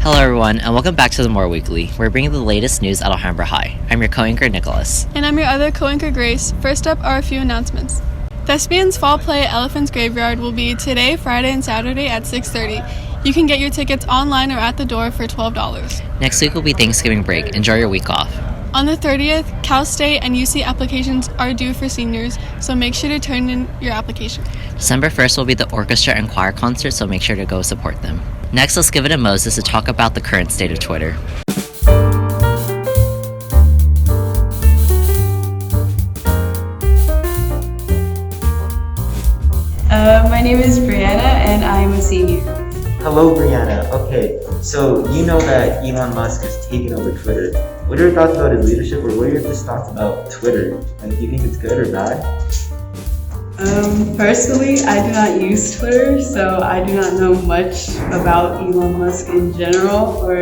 Hello everyone, and welcome back to the Moor Weekly. We're bringing the latest news at Alhambra High. I'm your co-anchor, Nicholas. And I'm your other co-anchor, Grace. First up are a few announcements. Thespian's Fall Play at Elephant's Graveyard will be today, Friday, and Saturday at 6:30. You can get your tickets online or at the door for $12. Next week will be Thanksgiving break. Enjoy your week off. On the 30th, Cal State and UC applications are due for seniors, so make sure to turn in your application. December 1st will be the orchestra and choir concert, so make sure to go support them. Next, let's give it to Moses to talk about the current state of Twitter. My name is Brianna and I'm a senior. Hello, Brianna. Okay, so you know that Elon Musk has taken over Twitter. What are your thoughts about his leadership, or what are your just thoughts about Twitter? Like, do you think it's good or bad? Personally, I do not use Twitter, so I do not know much about Elon Musk in general or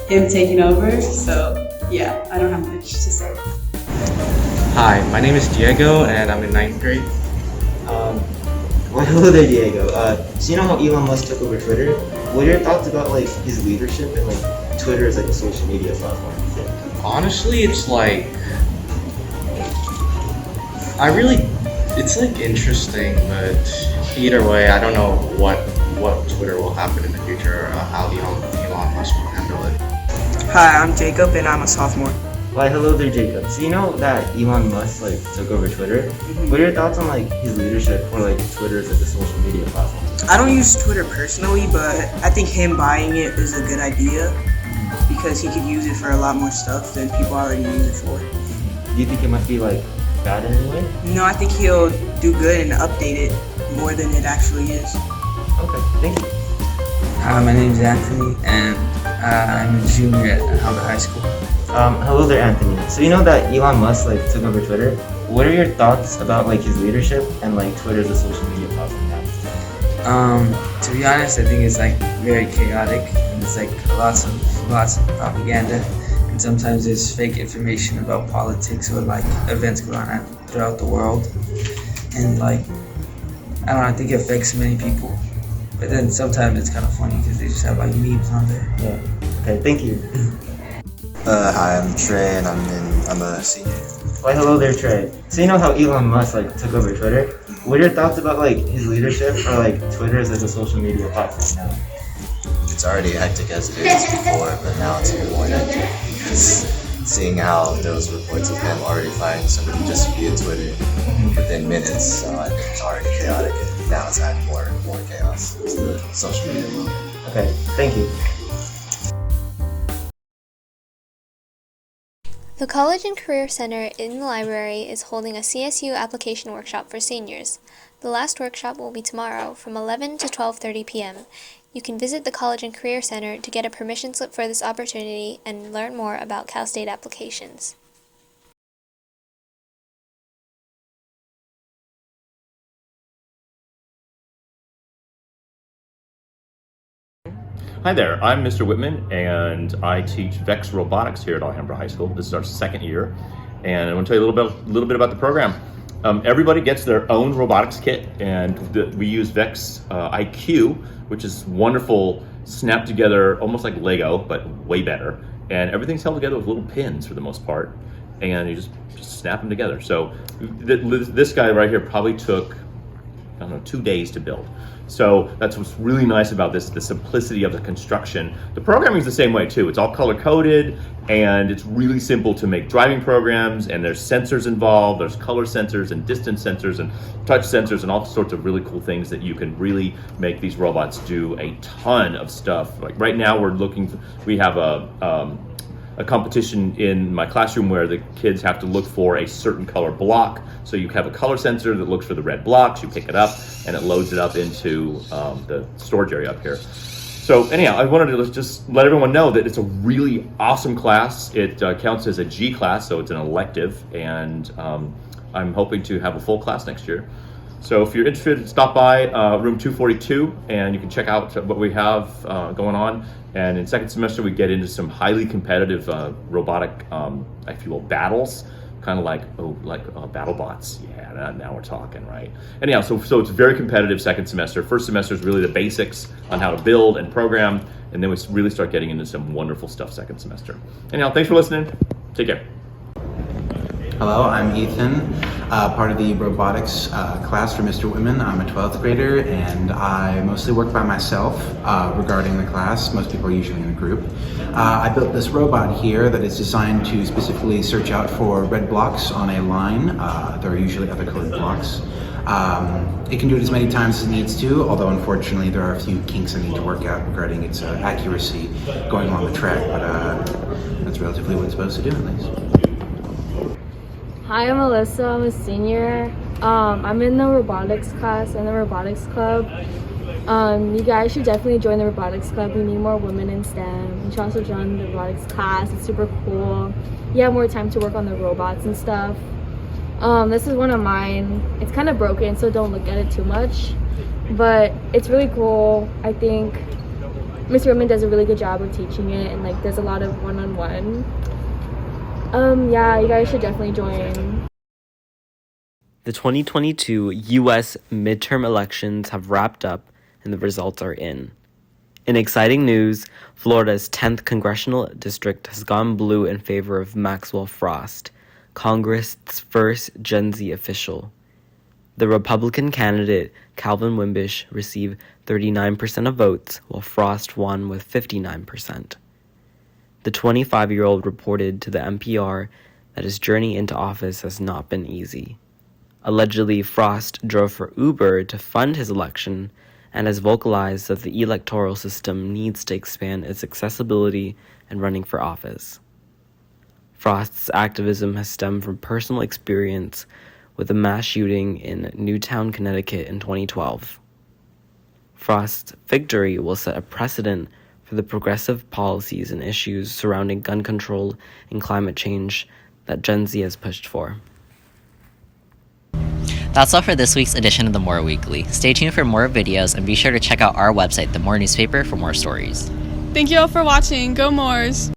him taking over. So yeah, I don't have much to say. Hi, my name is Diego and I'm in 9th grade. Well, hello there, Diego. So you know how Elon Musk took over Twitter? What are your thoughts about like his leadership and like Twitter as like a social media platform? Honestly, it's like, it's like interesting, but either way, I don't know what Twitter will happen in the future or how Elon Musk will handle it. Hi, I'm Jacob and I'm a sophomore. Why, hello there, Jacob. So you know that Elon Musk like took over Twitter? What are your thoughts on like his leadership or like Twitter as like a social media platform? I don't use Twitter personally, but I think him buying it is a good idea because he could use it for a lot more stuff than people already use it for. Do you think it might be like bad in any way? No, I think he'll do good and update it more than it actually is. Okay, thank you. Hi, my name is Anthony, and I'm a junior at Alhambra High School. Hello there, Anthony. So you know that Elon Musk like took over Twitter. What are your thoughts about like his leadership and like Twitter as a social media platform now? To be honest, I think it's like very chaotic, and it's like lots of propaganda, and sometimes there's fake information about politics or like events going on throughout the world, and like I don't know, I think it affects many people. But then sometimes it's kind of funny because they just have like memes on there. Yeah. Okay, thank you. Hi, I'm Trey, and I'm a senior. Why, hello there, Trey. So you know how Elon Musk like took over Twitter? What are your thoughts about like his leadership or like Twitter as a social media platform now? It's already hectic as it is before, but now it's even more hectic because seeing how there was reports of him already firing somebody just via Twitter within minutes, so I think it's already chaotic, and now it's adding more chaos to the social media world. Okay, thank you. The College and Career Center in the library is holding a CSU application workshop for seniors. The last workshop will be tomorrow from 11 to 12:30 p.m. You can visit the College and Career Center to get a permission slip for this opportunity and learn more about Cal State applications. Hi there, I'm Mr. Whitman, and I teach VEX Robotics here at Alhambra High School. This is our second year, and I want to tell you a little bit about the program. Everybody gets their own robotics kit, and we use VEX IQ, which is wonderful, snapped together, almost like Lego, but way better. And everything's held together with little pins for the most part, and you just snap them together. So this guy right here probably took, 2 days to build. So that's what's really nice about this, the simplicity of the construction. The programming is the same way too. It's all color coded, and it's really simple to make driving programs, and there's sensors involved. There's color sensors and distance sensors and touch sensors and all sorts of really cool things that you can really make these robots do a ton of stuff. Like right now we have a competition in my classroom where the kids have to look for a certain color block. So you have a color sensor that looks for the red blocks, you pick it up, and it loads it up into the storage area up here. So anyhow, I wanted to just let everyone know that it's a really awesome class. It counts as a G class, so it's an elective, and I'm hoping to have a full class next year. So if you're interested, stop by room 242, and you can check out what we have going on. And in second semester, we get into some highly competitive robotic, if you will, battles. kind of like, battle bots. Yeah, now we're talking, right? Anyhow, so it's very competitive second semester. First semester is really the basics on how to build and program, and then we really start getting into some wonderful stuff second semester. Anyhow, thanks for listening. Take care. Hello, I'm Ethan, part of the robotics class for Mr. Whitman. I'm a 12th grader, and I mostly work by myself regarding the class. Most people are usually in a group. I built this robot here that is designed to specifically search out for red blocks on a line. There are usually other colored blocks. It can do it as many times as it needs to, although unfortunately there are a few kinks I need to work out regarding its accuracy going along the track, but that's relatively what it's supposed to do at least. Hi, I'm Alyssa. I'm a senior. I'm in the robotics class and the robotics club. You guys should definitely join the robotics club. We need more women in STEM. You should also join the robotics class. It's super cool. You have more time to work on the robots and stuff. This is one of mine. It's kind of broken, so don't look at it too much. But it's really cool. I think Mr. Whitman does a really good job of teaching it, and like there's a lot of one-on-one. Yeah, you guys should definitely join. The 2022 U.S. midterm elections have wrapped up and the results are in. In exciting news, Florida's 10th congressional district has gone blue in favor of Maxwell Frost, Congress's first Gen Z official. The Republican candidate, Calvin Wimbish, received 39% of votes, while Frost won with 59%. The 25-year-old reported to the NPR that his journey into office has not been easy. Allegedly, Frost drove for Uber to fund his election and has vocalized that the electoral system needs to expand its accessibility in running for office. Frost's activism has stemmed from personal experience with a mass shooting in Newtown, Connecticut in 2012. Frost's victory will set a precedent for the progressive policies and issues surrounding gun control and climate change that Gen Z has pushed for. That's all for this week's edition of the Moor Weekly. Stay tuned for more videos and be sure to check out our website, The Moor Newspaper, for more stories. Thank you all for watching. Go Moors!